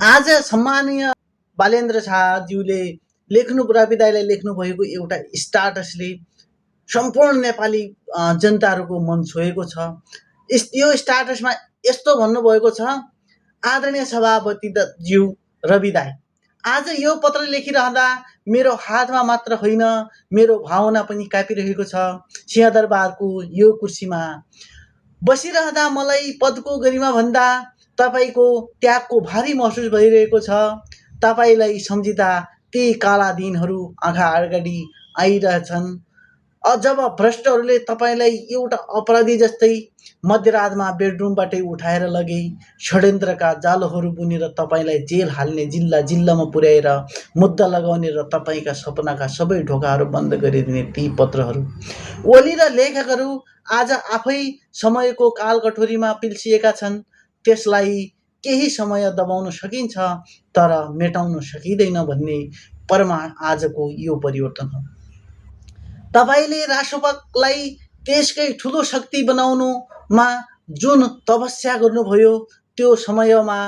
आज सम्मानीय बालेन्द्र शाहज्यूले रवि दाइले लेख्नुभएको एउटा स्टाटसले सम्पूर्ण नेपाली जनताहरूको मन छोएको छ। यो स्टाटसमा यस्तो भन्नुभएको छ, आदरणीय सभापति ज्यू रवि दाइ, आज यो पत्र लेखिरहँदा मेरो हातमा मात्र होइन, मेरो भावना पनि काँपिरहेको छ। सिंहदरबारको यो कुर्सीमा बसिरहँदा मलाई पदको गरिमा भन्दा तपाईको त्यागको भारी महसुस भइरहेको छ। तपाईलाई सम्झिँदा ती काला दिनहरू आँखा अगाडि आइरहेछन्, जब भ्रष्टहरूले तपाईलाई एउटा अपराधी जस्तै मध्यरातमा बेडरुमबाटै उठाएर लगे, षड्यन्त्रका जालोहरू बुनेर तपाईलाई जेल हाल्ने, जिल्ला जिल्लामा पुर्याएर मुद्दा लगाउने र तपाईका सपनाका सबै ढोकाहरू बन्द गरिदिने ती पत्रहरू, ओली र लेखकहरू आज आफै समयको कालकठोरीमा पिल्सिएका छन्। त्यसलाई केही समय दबाउन सकिन्छ, तर मेटाउन सकिँदैन भन्ने प्रमाण आजको यो परिवर्तन हो। तपाईले राष्ट्रपतिलाई देशकै ठुलो शक्ति बनाउनुमा जुन तपस्या गर्नुभयो, त्यो समयमा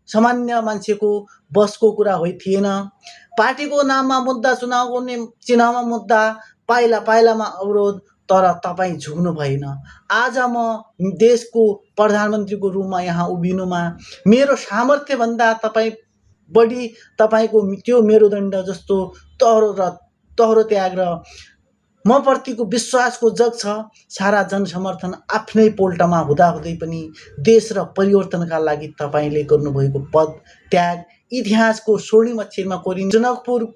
सामान्य मान्छेको बसको कुरा थिएन। पार्टीको नाममा मुद्दा, चुनावको चिन्हमा मुद्दा, पाइला पाइलामा अवरोध, तर तपाईँ झुक्नु भएन। आज म देशको प्रधानमन्त्रीको रूपमा यहाँ उभिनुमा मेरो सामर्थ्यभन्दा तपाईँ बढी तपाईको त्यो मेरुदण्ड जस्तो तहरो त्याग र म प्रतिको विश्वासको जग छ। सारा जनसमर्थन आफ्नै पोल्टामा हुँदाहुँदै पनि देश र परिवर्तनका लागि तपाईले गर्नुभएको पद त्याग इतिहासको स्वर्णिम अक्षरमा कोरिन्छ। जनकपुर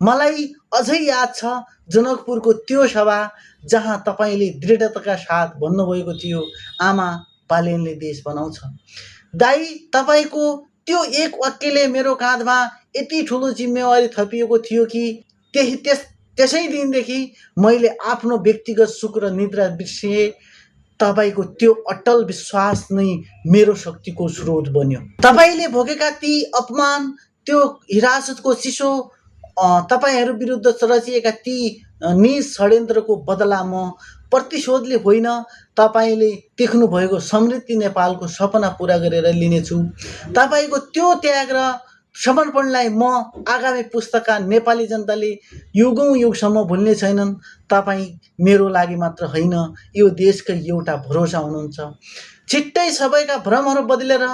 मलाई अझै याद छ, जनकपुरको त्यो सभा जहाँ तपाईले दृढताका साथ भन्नुभएको थियो, आमा बालेनले देश बनाउँछ। दाइ, तपाईको त्यो एक वाक्यले मेरो काँधमा यति ठुलो जिम्मेवारी थपिएको थियो कि त्यसै दिनदेखि मैले आफ्नो व्यक्तिगत सुख र निद्रा बिर्सिए। तपाईको त्यो अटल विश्वास नै मेरो शक्तिको स्रोत बन्यो। तपाईले भोगेका ती अपमान, त्यो हिरासतको चिसो, तपाईहरू विरुद्ध रचिएका ती निज षड्यन्त्रको बदला म प्रतिशोधले होइन, तपाईले देख्नु भएको समृद्धि नेपालको सपना पूरा गरेर लिनेछु। तपाईको त्यो त्याग र समर्पणलाई म आगामी पुस्ताका नेपाली जनताले युगौं युगसम्म भुल्ने छैनन्। तपाईँ मेरो लागि मात्र होइन, यो देशकै एउटा भरोसा हुनुहुन्छ। छिट्टै सबैका भ्रमहरू बदलेर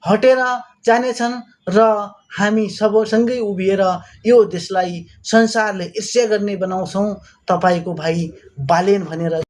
हटेर जानेछन् र हामी सबैसँगै उभिएर यो देशलाई संसारले ईर्ष्या गर्ने बनाउँछौँ। तपाईको भाइ बालेन भनेर